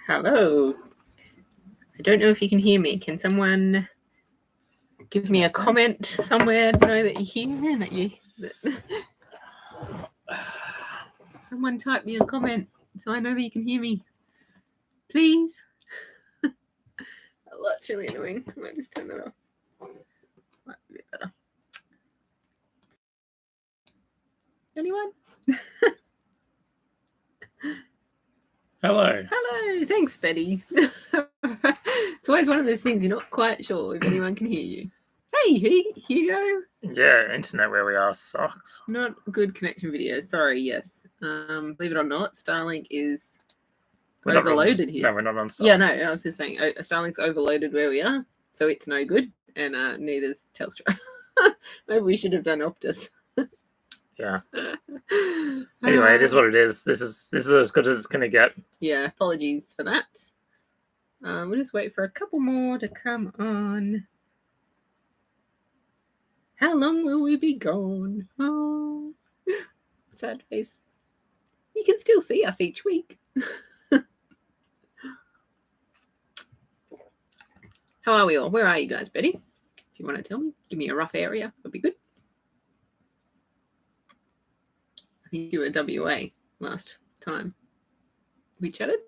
Hello. I don't know if you can hear me. Can someone give me a comment somewhere to know that you're here and someone type me a comment so I know that you can hear me. Please. Oh, that's really annoying. I might just turn that off. Might be a bit better. Anyone? Hello. Hello. Thanks, Betty. It's always one of those things you're not quite sure if anyone can hear you. Hey, Hugo. Yeah, internet where we are sucks. Not good connection video. Sorry, yes. Believe it or not, Starlink is overloaded here. No, we're not on Starlink. Yeah, no, I was just saying Starlink's overloaded where we are, so it's no good, and neither's Telstra. Maybe we should have done Optus. Yeah. Anyway, it is what it is. This is as good as it's gonna get. Yeah, apologies for that. We'll just wait for a couple more to come on. How long will we be gone? Oh, sad face. You can still see us each week. How are we all? Where are you guys, Betty? If you want to tell me, give me a rough area. That'd be good. I think you were WA last time we chatted.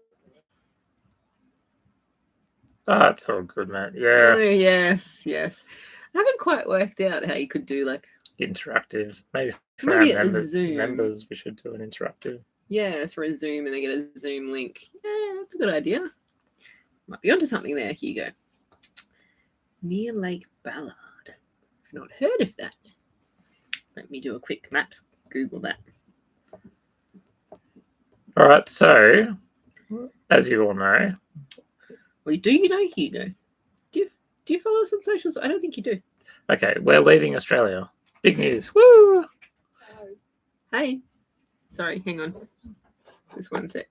That's all good, man. Yeah. Oh, yes. I haven't quite worked out how you could do like interactive. Maybe for our members, we should do an interactive. Yeah, for a Zoom and they get a Zoom link. Yeah, that's a good idea. Might be onto something there, Hugo. Near Lake Ballard. I've not heard of that. Let me do a quick maps. Google that. All right, so as you all know. Well, do you know Hugo? Do you follow us on socials? I don't think you do. Okay, we're leaving Australia. Big news. Woo! Hey. Sorry, hang on. Just one sec.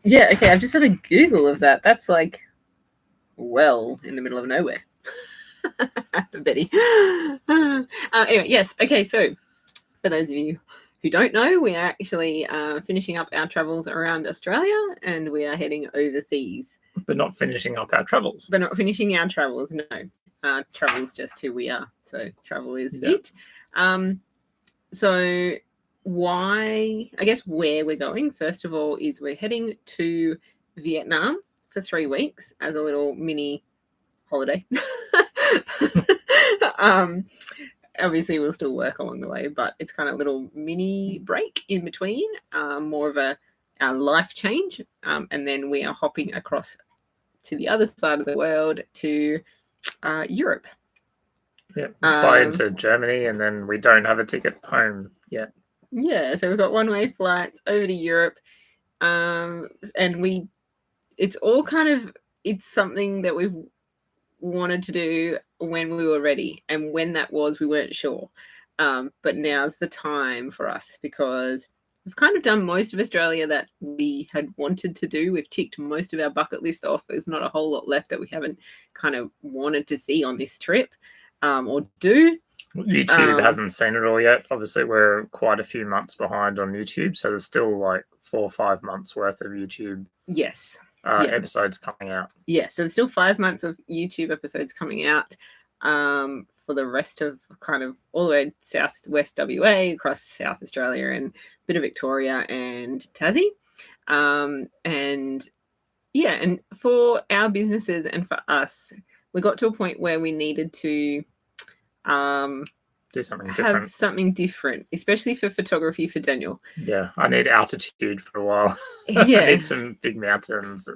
Yeah, okay, I've just done a Google of that. That's like well in the middle of nowhere. Betty. Anyway, yes. Okay, so for those of you who don't know, we are actually finishing up our travels around Australia and we are heading overseas. But not finishing up our travels. But not finishing our travels, no. Travel's just who we are. So travel is it. So why, I guess where we're going, first of all, is we're heading to Vietnam for 3 weeks as a little mini holiday. Obviously we'll still work along the way, but it's kind of a little mini break in between, more of a life change, and then we are hopping across to the other side of the world to Europe. Yeah, fly into Germany, and then we don't have a ticket home yet. Yeah, so we've got one-way flights over to Europe, and it's all kind of, it's something that we've wanted to do when we were ready, and when that was we weren't sure, but now's the time for us because we've kind of done most of Australia that we had wanted to do. We've ticked most of our bucket list off. There's not a whole lot left that we haven't kind of wanted to see on this trip, or do. YouTube hasn't seen it all yet. Obviously we're quite a few months behind on YouTube, so there's still like 4 or 5 months worth of YouTube episodes coming out. Yeah, so there's still 5 months of YouTube episodes coming out for the rest of kind of all the way southwest WA, across South Australia and a bit of Victoria and Tassie. And for our businesses and for us, we got to a point where we needed to do something different. Have something different, especially for photography for Daniel. Yeah, I need altitude for a while. Yeah. I need some big mountains.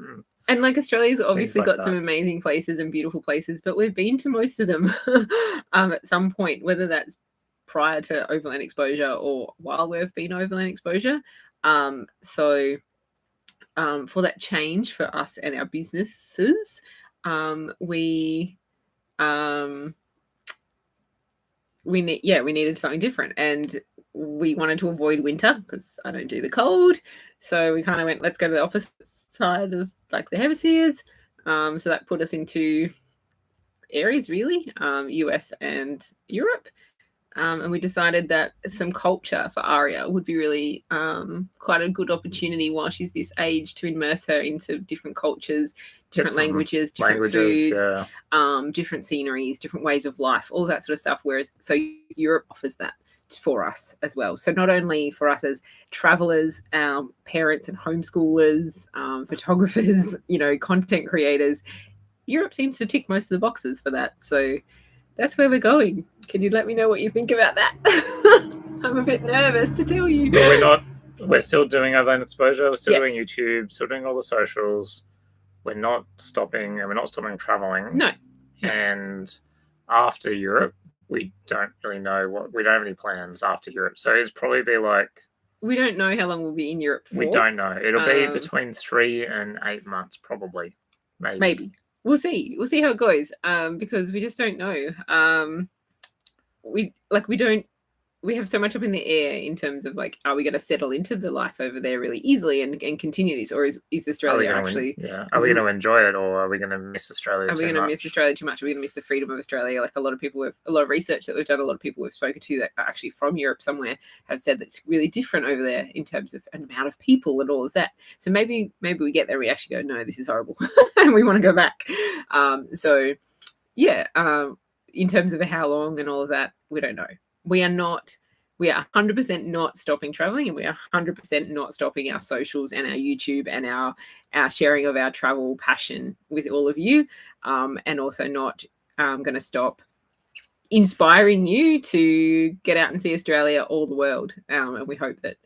And like Australia's obviously got some amazing places and beautiful places, but we've been to most of them at some point, whether that's prior to overland exposure or while we've been overland exposure. So for that change for us and our businesses, we needed something different, and we wanted to avoid winter because I don't do the cold. So we kind of went, let's go to the opposite side of like the hemispheres. So that put us into areas really, US and Europe. And we decided that some culture for Aria would be really quite a good opportunity while she's this age to immerse her into different cultures, different languages, different foods, different sceneries, different ways of life, all that sort of stuff. Whereas, so Europe offers that for us as well. So not only for us as travelers, parents and homeschoolers, photographers, content creators, Europe seems to tick most of the boxes for that. So that's where we're going. Can you let me know what you think about that? I'm a bit nervous to tell you. But we're still doing our own exposure. We're still doing YouTube, still doing all the socials. We're not stopping, and we're not stopping traveling. No. And after Europe, we don't really know we don't have any plans after Europe. So it'll probably be like, we don't know how long we'll be in Europe for. We don't know. It'll be between 3 and 8 months, probably. Maybe. We'll see how it goes, because we just don't know. We have so much up in the air in terms of like, are we going to settle into the life over there really easily and continue this, or is Australia actually? Are we going to enjoy it, or are we going to miss Australia? Are we going to miss Australia too much? Are we going to miss the freedom of Australia? Like a lot of research that we've done, a lot of people we've spoken to that are actually from Europe somewhere have said that it's really different over there in terms of an amount of people and all of that. So maybe we get there, we actually go, no, this is horrible, and we want to go back. In terms of how long and all of that, we don't know. We are 100% not stopping traveling, and we are 100% not stopping our socials and our YouTube and our sharing of our travel passion with all of you, and also not going to stop inspiring you to get out and see Australia, all the world. And we hope that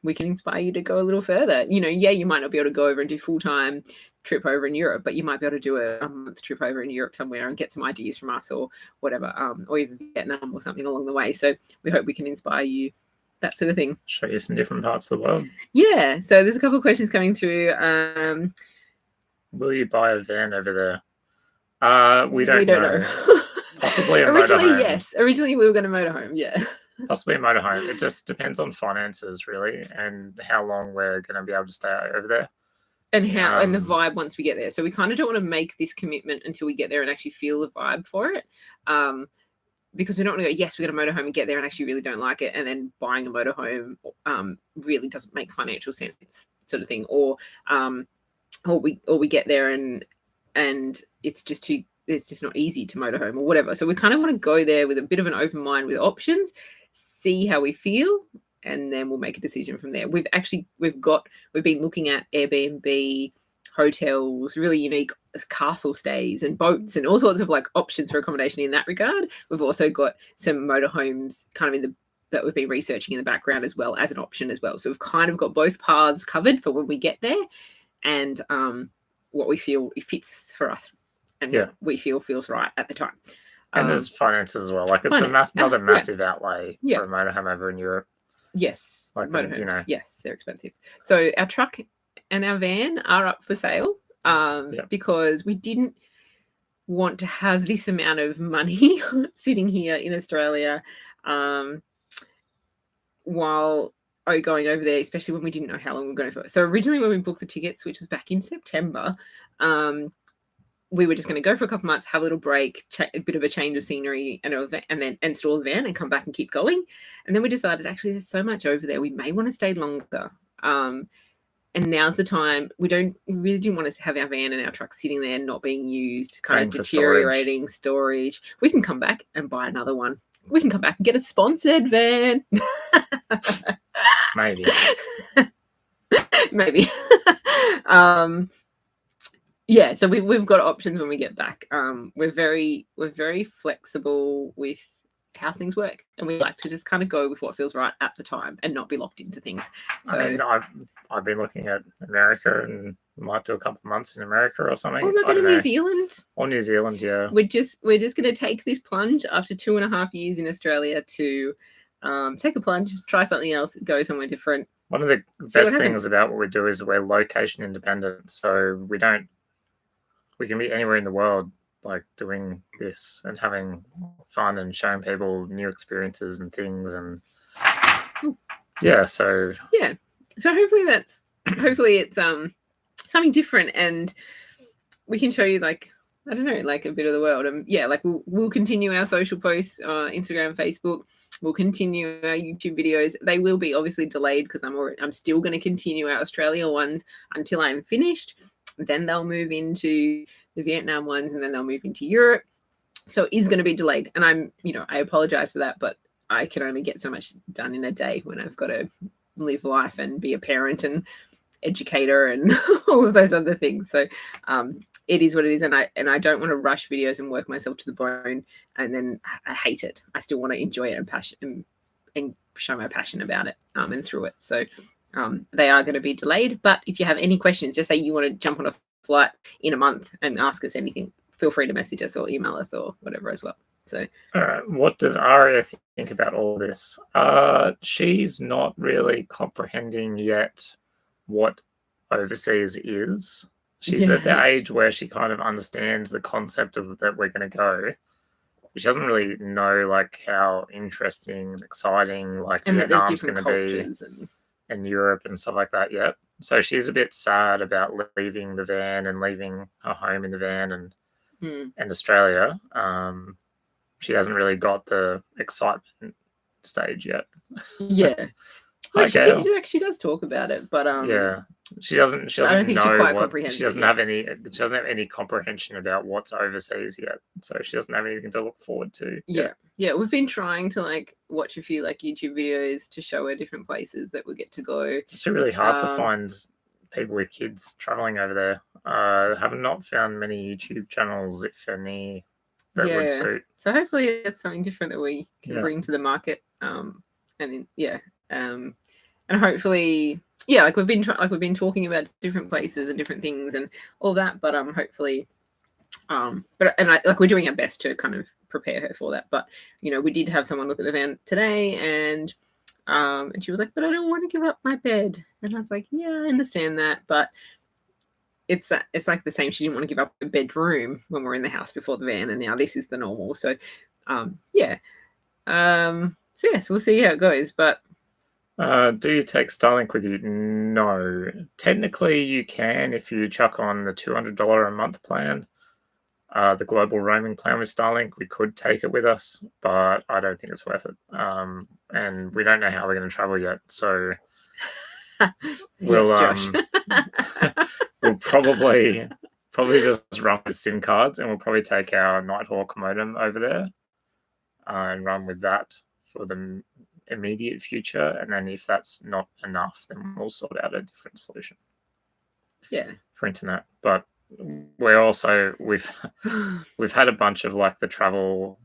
we can inspire you to go a little further. You might not be able to go over and do full-time trip over in Europe, but you might be able to do a month trip over in Europe somewhere and get some ideas from us or whatever, or even Vietnam or something along the way. So we hope we can inspire you, that sort of thing. Show you some different parts of the world. Yeah. So there's a couple of questions coming through. Will you buy a van over there? We don't know. Possibly a motorhome. Yes. Originally we were going to motorhome. Yeah. Possibly a motorhome. It just depends on finances, really, and how long we're going to be able to stay over there. And how and the vibe once we get there. So we kind of don't want to make this commitment until we get there and actually feel the vibe for it. Because we don't want to go, yes, we're going to motorhome and get there and actually really don't like it. And then buying a motorhome really doesn't make financial sense, sort of thing. Or we get there and it's just not easy to motorhome or whatever. So we kind of want to go there with a bit of an open mind with options, see how we feel, and then we'll make a decision from there. We've been looking at Airbnb, hotels, really unique castle stays and boats and all sorts of like options for accommodation in that regard. We've also got some motorhomes kind of that we've been researching in the background as well as an option as well. So we've kind of got both paths covered for when we get there, and what we feel it fits for us and what we feel feels right at the time. And there's finances as well. Like it's another massive outlay for a motorhome over in Europe. Yes, like motorhomes. Yes, they're expensive. So our truck and our van are up for sale because we didn't want to have this amount of money sitting here in Australia while going over there, especially when we didn't know how long we were going for. So originally when we booked the tickets, which was back in September, we were just going to go for a couple of months, have a little break, a bit of a change of scenery, and then install the van and come back and keep going. And then we decided, actually, there's so much over there. We may want to stay longer. And now's the time. We really didn't want to have our van and our truck sitting there not being used, kind of deteriorating storage. We can come back and buy another one. We can come back and get a sponsored van. Maybe. Maybe. Yeah, so we've got options when we get back. We're very flexible with how things work, and we like to just kind of go with what feels right at the time and not be locked into things. So I mean, I've been looking at America and might do a couple of months in America or something. Or go to New Zealand. Or New Zealand, yeah. We're just going to take this plunge after 2.5 years in Australia to take a plunge, try something else, go somewhere different. One of the best things about what we do is we're location independent, so we don't we can be anywhere in the world, like doing this and having fun and showing people new experiences and things. And yeah, so hopefully it's something different, and we can show you, like, I don't know, like a bit of the world. And yeah, like we'll continue our social posts, Instagram, Facebook. We'll continue our YouTube videos. They will be obviously delayed because I'm still going to continue our Australia ones until I'm finished. Then they'll move into the Vietnam ones, and then they'll move into Europe. So it is going to be delayed, and I apologize for that, but I can only get so much done in a day when I've got to live life and be a parent and educator and all of those other things. So it is what it is, and I don't want to rush videos and work myself to the bone, and then I hate it. I still want to enjoy it and show my passion about it and through it. So they are going to be delayed. But if you have any questions, just say you want to jump on a flight in a month and ask us anything, feel free to message us or email us or whatever as well. So, what does Aria think about all this? She's not really comprehending yet what overseas is. She's at the age where she kind of understands the concept of that we're going to go. She doesn't really know like how interesting and exciting like Vietnam's going to be and Europe and stuff like that yet. So she's a bit sad about leaving the van and leaving her home in the van and Australia. She hasn't really got the excitement stage yet. Yeah. She does talk about it, but yeah, she doesn't know she doesn't have any comprehension about what's overseas yet, so she doesn't have anything to look forward to. Yeah, we've been trying to like watch a few like YouTube videos to show her different places that we get to go. It's actually really hard to find people with kids traveling over there. I have not found many YouTube channels, if any, that would suit. So hopefully it's something different that we can bring to the market. And hopefully, like we've been talking about different places and different things and all that. But hopefully, we're doing our best to kind of prepare her for that. But we did have someone look at the van today, and she was like, "But I don't want to give up my bed." And I was like, "Yeah, I understand that, but." It's like the same. She didn't want to give up a bedroom when we were in the house before the van, and now this is the normal. So, so we'll see how it goes. But do you take Starlink with you? No, technically you can if you chuck on the $200 a month plan, the global roaming plan with Starlink. We could take it with us, but I don't think it's worth it. And we don't know how we're going to travel yet, so we'll probably just run with SIM cards, and we'll probably take our Nighthawk modem over there and run with that for the immediate future. And then if that's not enough, then we'll sort out a different solution. For internet. But we're also we've had a bunch of like the travel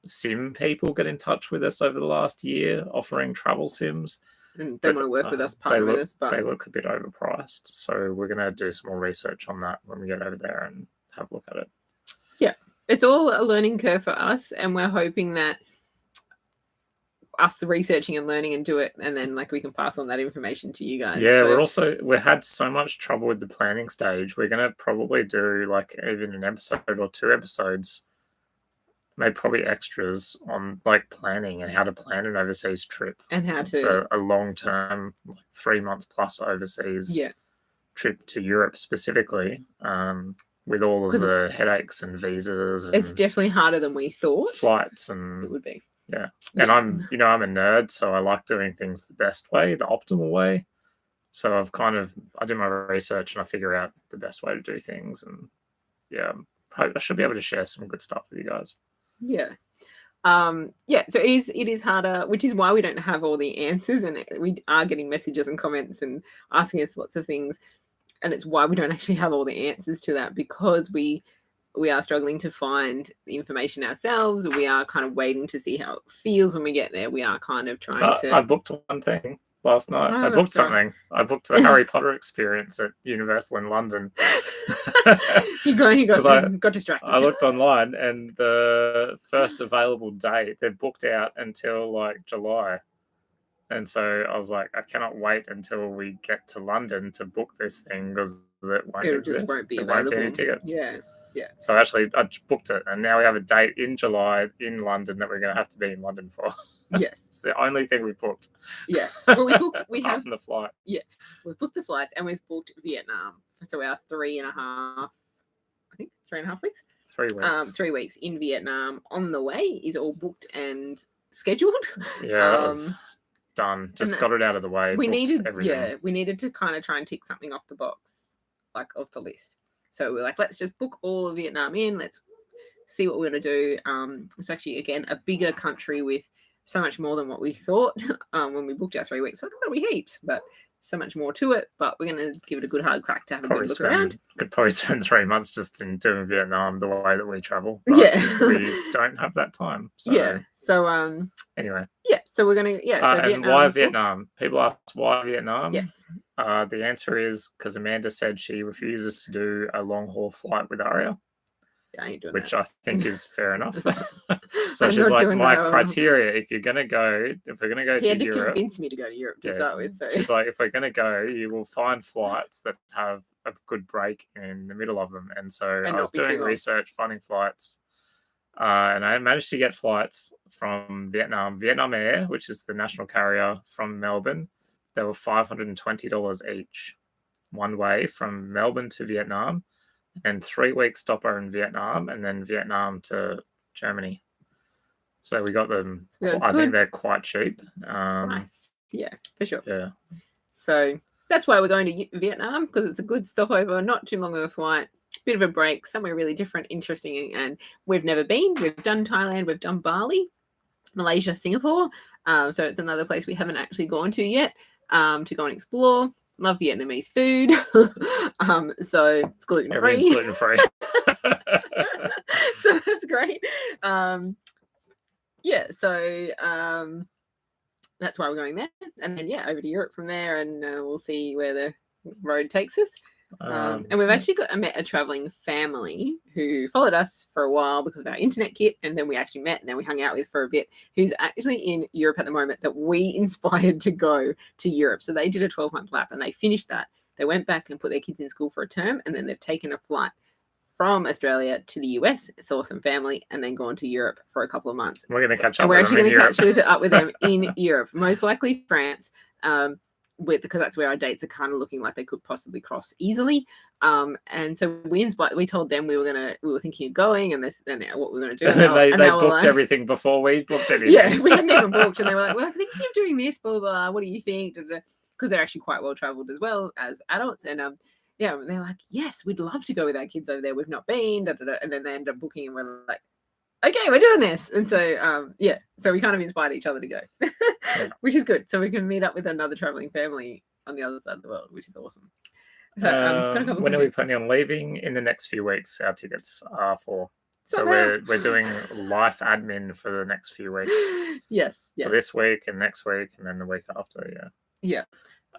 sim people get in touch with us over the last year offering travel sims. And they want to work with us, partner with us, but they look a bit overpriced. So we're going to do some more research on that when we get over there and have a look at it. Yeah, it's all a learning curve for us, and we're hoping that us researching and learning and do it, and then like we can pass on that information to you guys. Yeah, so we had so much trouble with the planning stage. We're going to probably do like even an episode or 2 episodes. Maybe probably extras on like planning and how to plan an overseas trip and how to for a long-term, like 3 month plus overseas trip to Europe specifically, with all of the headaches and visas. And it's definitely harder than we thought. Flights and it would be. Yeah, and I'm a nerd, so I like doing things the best way, the optimal way. So I do my research and I figure out the best way to do things, and I should be able to share some good stuff with you guys. So it is harder, which is why we don't have all the answers, and we are getting messages and comments and asking us lots of things, and it's why we don't actually have all the answers to that, because we are struggling to find the information ourselves. We are kind of waiting to see how it feels when we get there. We are kind of trying to. I booked one thing last night. I booked something. I booked the Harry Potter experience at Universal in London. He got distracted. I looked online, and the first available date, they're booked out until like July. And so I was like, I cannot wait until we get to London to book this thing, because it won't It exist. just won't be there available. won't be any tickets. Yeah. So actually, I booked it, and now we have a date in July in London that we're going to have to be in London for. Yes. It's the only thing we booked. Yes. Well, we booked. We apart have from the flight. Yeah, we've booked the flights and we've booked Vietnam. So our 3.5, I think 3.5 weeks. 3 weeks. 3 weeks in Vietnam on the way is all booked and scheduled. Yeah, that was done. Just got it out of the way. We needed, everything. we needed to kind of try and tick something off the box, like off the list. So we're like, let's just book all of Vietnam in. Let's see what we're going to do. It's actually, again, a bigger country with so much more than what we thought when we booked our 3 weeks. So I thought it'd be heaps, but so much more to it. But we're going to give it a good hard crack to have a good look around. Could probably spend 3 months just in doing Vietnam the way that we travel. Yeah. We don't have that time. So. Yeah. So anyway. Yeah. So we're going to, so and Vietnam why Vietnam? People ask why Vietnam. Yes. The answer is because Amanda said she refuses to do a long haul flight with Aria. I ain't doing which that. I think is fair enough. So she's like, my criteria, if we're going to go to Europe. He had to convince me to go to Europe to start with. So she's like, if we're going to go, you will find flights that have a good break in the middle of them. And so I was doing research, finding flights. And I managed to get flights from Vietnam Air, which is the national carrier from Melbourne. They were $520 each, one way from Melbourne to Vietnam. And 3 week stopper in Vietnam, and then Vietnam to Germany. So we got them. I think they're quite cheap. Nice. Yeah, for sure. Yeah. So that's why we're going to Vietnam, because it's a good stopover, not too long of a flight, bit of a break, somewhere really different, interesting, and we've never been. We've done Thailand, we've done Bali, Malaysia, Singapore. So it's another place we haven't actually gone to yet to go and explore. Love Vietnamese food. So it's gluten-free. Everything's gluten-free. So that's great. So that's why we're going there. And then, over to Europe from there, and we'll see where the road takes us. And we've actually met a traveling family who followed us for a while because of our internet kit, and then we actually met and then we hung out with for a bit, who's actually in Europe at the moment, that we inspired to go to Europe. So they did a 12-month lap and they finished that. They went back and put their kids in school for a term, and then they've taken a flight from Australia to the US, saw some family, and then gone to Europe for a couple of months. We're going to catch up. And we're actually going to catch up with them in Europe, most likely France. Because that's where our dates are kind of looking like they could possibly cross easily. And so we told them we were thinking of going, and what we were going to do. And they booked everything before we booked anything. Yeah, we hadn't even booked, and they were like, "Well, I'm thinking of doing this, blah, blah, blah. What do you think?" Because they're actually quite well traveled as well as adults, and and they're like, "Yes, we'd love to go with our kids over there. We've not been." And then they end up booking, and we're like, okay, we're doing this. And so, so we kind of inspired each other to go, which is good. So we can meet up with another traveling family on the other side of the world, which is awesome. So, when are we planning on leaving? In the next few weeks, our tickets are for. So we're doing life admin for the next few weeks. Yes. For this week and next week, and then the week after, Yeah.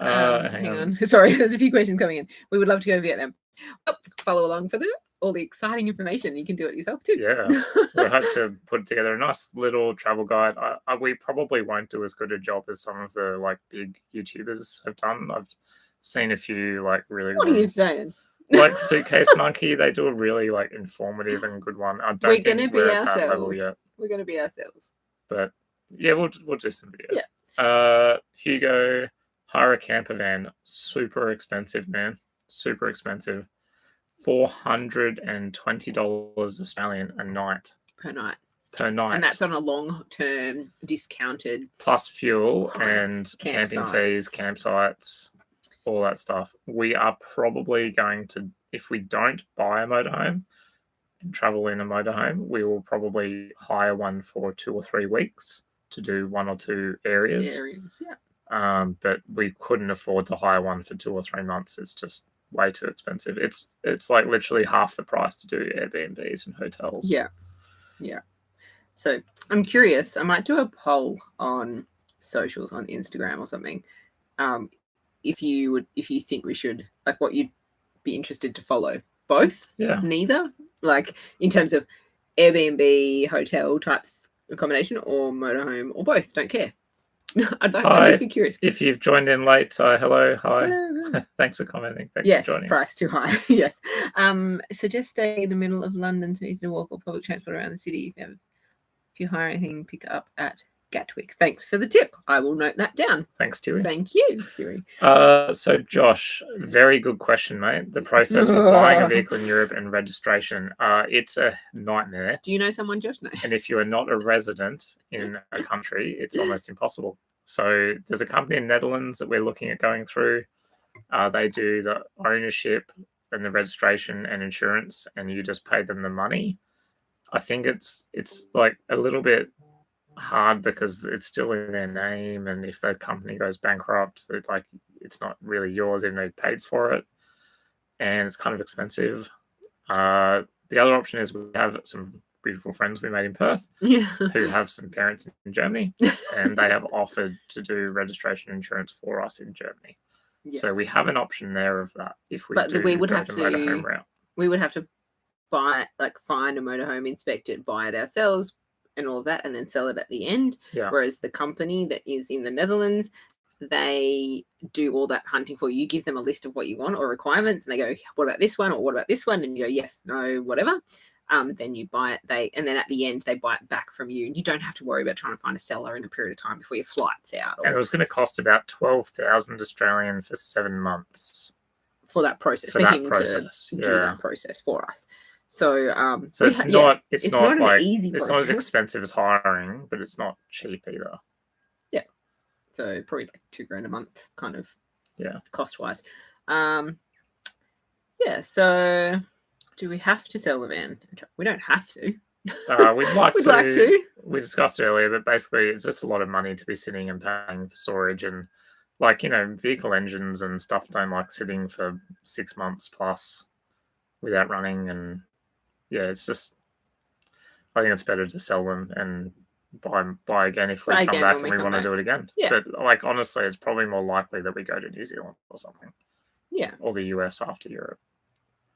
Hang on. Sorry, there's a few questions coming in. We would love to go to Vietnam. Follow along for all the exciting information. You can do it yourself too. Yeah, we hope to put together a nice little travel guide. We probably won't do as good a job as some of the big YouTubers have done. I've seen a few really. What are you saying? Like Suitcase Monkey, they do a really informative and good one. I don't think we're at that level yet. We're going to be ourselves. But yeah, we'll do some videos. Yeah. Hugo, hire a camper van. Super expensive, man. Super expensive. $420 Australian a night. Per night. And that's on a long-term discounted. Plus fuel and camping fees, campsites, all that stuff. We are probably going to, if we don't buy a motorhome and travel in a motorhome, we will probably hire one for 2 or 3 weeks to do 1 or 2 areas. But we couldn't afford to hire one for 2 or 3 months. It's just way too expensive. It's literally half the price to do Airbnbs and hotels. Yeah. So I'm curious. I might do a poll on socials, on Instagram or something. If you think we should, what you'd be interested to follow. Both? Yeah. Neither? In terms of Airbnb, hotel types accommodation, or motorhome, or both. Don't care. I'd Hi. just be curious. If you've joined in late, hello, hi. Yeah. Thanks for commenting. Thanks Yes, for joining price us. too high. Yes. Suggest staying in the middle of London so easy to walk or public transport around the city. If you hire anything, pick up at Gatwick. Thanks for the tip. I will note that down. Thanks, Stewie. Thank you, Stewie. So Josh, very good question, mate. The process for buying a vehicle in Europe and registration, it's a nightmare. Do you know someone, Josh? No. And if you are not a resident in a country, it's almost impossible. So there's a company in Netherlands that we're looking at going through. They do the ownership and the registration and insurance, and you just pay them the money. I think it's like a little bit hard because it's still in their name, and if that company goes bankrupt, it's not really yours even though you paid for it, and it's kind of expensive. The other option is we have some beautiful friends we made in Perth who have some parents in Germany, and they have offered to do registration insurance for us in Germany. Yes. So we have an option there of that if we do we would have the motorhome route. We would have to buy find a motorhome, inspect it, buy it ourselves and all of that, and then sell it at the end. Yeah. Whereas the company that is in the Netherlands, they do all that hunting for you. You give them a list of what you want or requirements, and they go, what about this one or what about this one? And you go, yes, no, whatever. Then you buy it. And then at the end they buy it back from you. You don't have to worry about trying to find a seller in a period of time before your flight's out. And it was going to cost about 12,000 Australian for 7 months for that process. For that process, to do that process for us. So it's not like easy process. It's not as expensive as hiring, but it's not cheap either. Yeah. So probably like $2,000 a month, kind of. Yeah. Cost wise. Yeah. So do we have to sell the van? We don't have to. We'd like to. We discussed earlier, but basically it's just a lot of money to be sitting and paying for storage, and vehicle engines and stuff don't like sitting for 6 months plus without running, and it's just, I think it's better to sell them and buy again if we come back and we want to do it again. Yeah. But honestly, it's probably more likely that we go to New Zealand or something. Yeah. Or the US after Europe.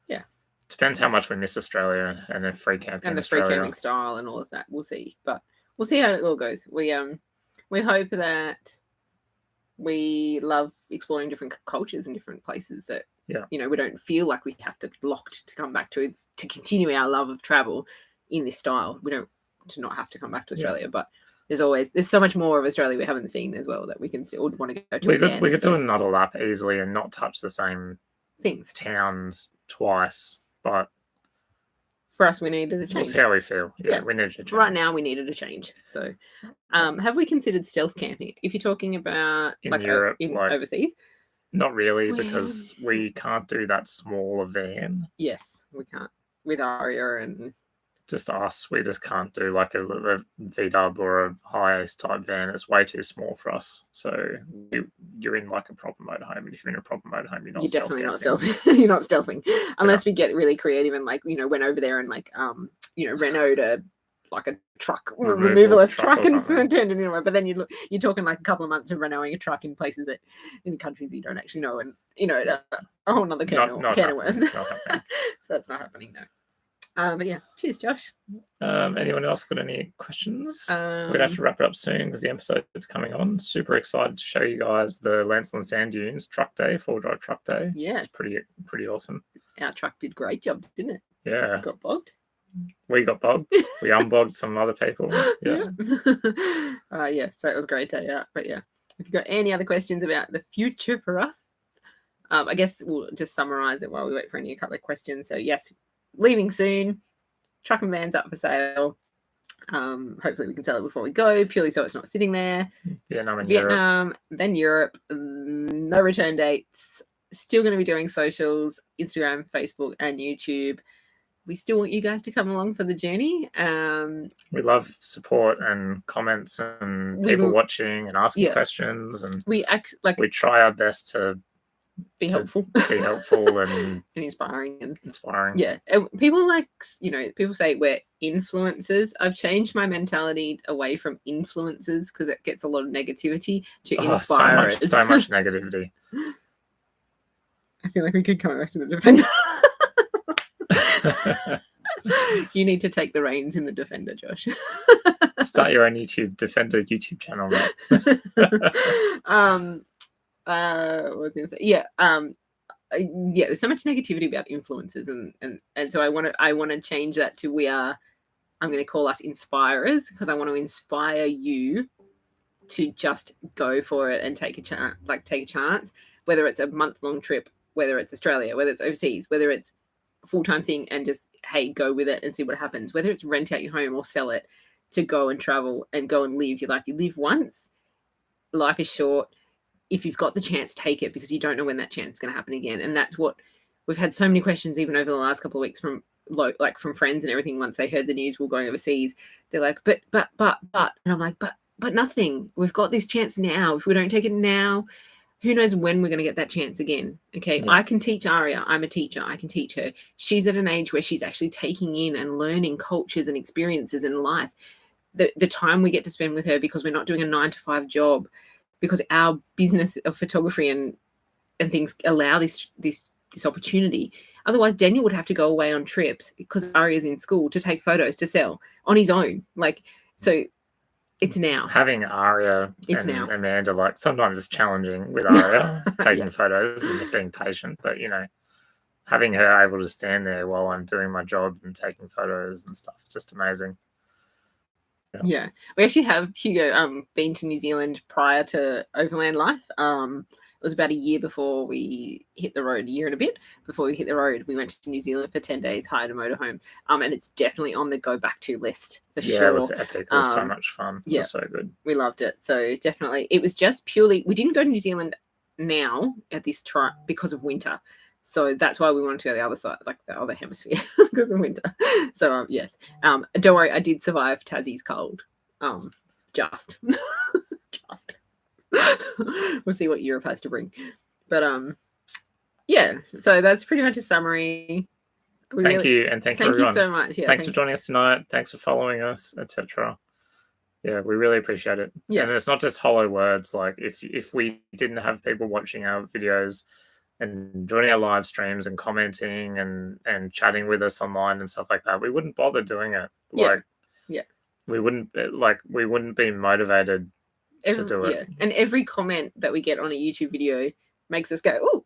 Yeah. Depends how much we miss Australia and the free camping and the free camping style and all of that. We'll see, but we'll see how it all goes. We hope that we love exploring different cultures and different places that we don't feel like we have to locked to come back to continue our love of travel in this style. We don't to not have to come back to Australia, but there's so much more of Australia we haven't seen as well that we can still want to go to. We could do another lap easily and not touch the same towns twice. But for us, we needed a change. That's how we feel. Yeah, we needed a change. Right now, we needed a change. So, have we considered stealth camping? If you're talking about in Europe, overseas, not really, because we can't do that small a van. Yes, we can't with Aria and just us. We just can't do like a VW or a high-AEST type van. It's way too small for us. So you're in like a proper motorhome, and if you're in a proper motorhome, you're definitely not stealthing. You're not stealthing unless we get really creative and went over there and Renault like a truck, removalist truck, and turned it into one. But then you're talking like a couple of months of Renaulting a truck in places in countries that you don't actually know, and a whole other can of worms. So that's not happening, no. But yeah, cheers, Josh. Anyone else got any questions? We're gonna have to wrap it up soon because the episode is coming on. Super excited to show you guys the Lancelin Sand Dunes truck day, 4-wheel-drive truck day. Yeah, it's pretty awesome. Our truck did a great job, didn't it? Yeah, got bogged. We got bogged. We unbogged some other people. Yeah. So it was great day out. But yeah, if you've got any other questions about the future for us, I guess we'll just summarize it while we wait for a couple of questions. So yes, leaving soon. Truck and van's up for sale. Hopefully we can sell it before we go, purely so it's not sitting there. Vietnam, Europe. Then Europe. No return dates. Still going to be doing socials, Instagram, Facebook, and YouTube. We still want you guys to come along for the journey. We love support and comments and people watching and asking questions, and we try our best to be helpful and inspiring. Yeah, people people say we're influencers. I've changed my mentality away from influencers because it gets a lot of negativity to inspire. So much negativity. I feel like we could come back to the defense. You need to take the reins in the Defender, Josh. Start your own Defender YouTube channel, mate. What was I gonna say? Yeah. Yeah, there's so much negativity about influencers, and so I want to change that to I'm going to call us inspirers, because I want to inspire you to just go for it and take a chance, whether it's a month-long trip, whether it's Australia, whether it's overseas, whether it's a full-time thing, and just, hey, go with it and see what happens, whether it's rent out your home or sell it, to go and travel and go and live your life. You live once. Life is short. If you've got the chance, take it, because you don't know when that chance is going to happen again. And that's what we've had so many questions, even over the last couple of weeks, from friends and everything. Once they heard the news we're going overseas, they're like, but, and I'm like, but nothing. We've got this chance now. If we don't take it now, who knows when we're going to get that chance again? Okay, yeah. I can teach Aria. I'm a teacher. I can teach her. She's at an age where she's actually taking in and learning cultures and experiences in life. The time we get to spend with her, because we're not doing a 9-to-5 job, because our business of photography and things allow this opportunity. Otherwise, Daniel would have to go away on trips, because Aria's in school, to take photos to sell on his own. So it's now. Having Aria and Amanda, sometimes it's challenging with Aria taking photos and being patient, but having her able to stand there while I'm doing my job and taking photos and stuff, it's just amazing. Yeah, we actually have Hugo been to New Zealand prior to Overland Life. It was about a year before we hit the road, a year and a bit before we hit the road. We went to New Zealand for 10 days, hired a motorhome, and it's definitely on the go back to list for sure. Yeah, it was epic. It was so much fun. Yeah, it was so good. We loved it. So definitely, it was just purely, we didn't go to New Zealand now at this time because of winter. So that's why we wanted to go the other side, the other hemisphere, because of winter. So yes, don't worry, I did survive Tassie's cold. Just. We'll see what Europe has to bring. But yeah. So that's pretty much a summary. Thank you, and thank you everyone. You so much. Yeah, thanks for joining us tonight. Thanks for following us, etc. Yeah, we really appreciate it. Yeah, and it's not just hollow words. If we didn't have people watching our videos and joining our live streams and commenting and chatting with us online and stuff like that, we wouldn't bother doing it. We wouldn't be motivated to do it. Yeah. And every comment that we get on a YouTube video makes us go, oh,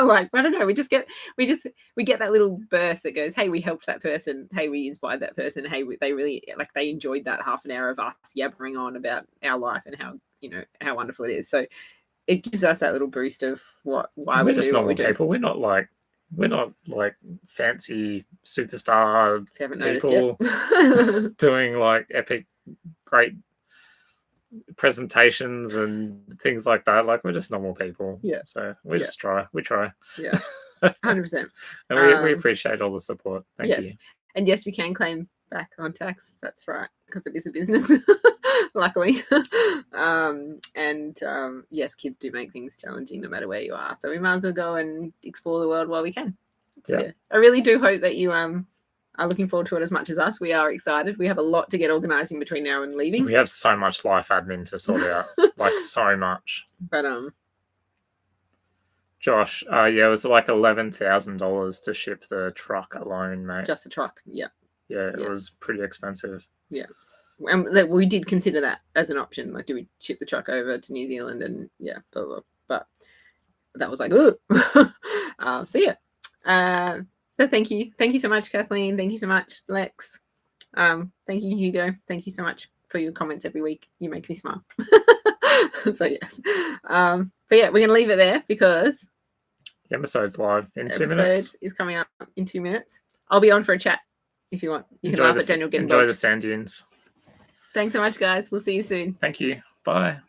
I don't know. We get that little burst that goes, hey, we helped that person. Hey, we inspired that person. Hey, they really they enjoyed that half an hour of us yabbering on about our life and how wonderful it is. So it gives us that little boost of why we're just normal people. We're not fancy superstar people doing epic, great presentations and things like that. We're just normal people. Yeah. So we just try. We try. Yeah. 100%. And we appreciate all the support. Thank you. And yes, we can claim back on tax. That's right, because it is a business. Luckily. Yes, kids do make things challenging no matter where you are. So we might as well go and explore the world while we can. So, yeah. I really do hope that you are looking forward to it as much as us. We are excited. We have a lot to get organising between now and leaving. We have so much life admin to sort out. So much. But Josh, it was $11,000 to ship the truck alone, mate. Just the truck, yeah. Yeah, it was pretty expensive. Yeah. And we did consider that as an option. Do we ship the truck over to New Zealand and blah, blah. But that was oh. So yeah. So thank you. Thank you so much, Kathleen. Thank you so much, Lex. Thank you, Hugo. Thank you so much for your comments every week. You make me smile. So yes. But yeah, we're going to leave it there because the episode's live in 2 minutes. The episode is coming up in 2 minutes. I'll be on for a chat if you want. You can laugh at Daniel getting Enjoy the sand dunes. Thanks so much, guys. We'll see you soon. Thank you. Bye.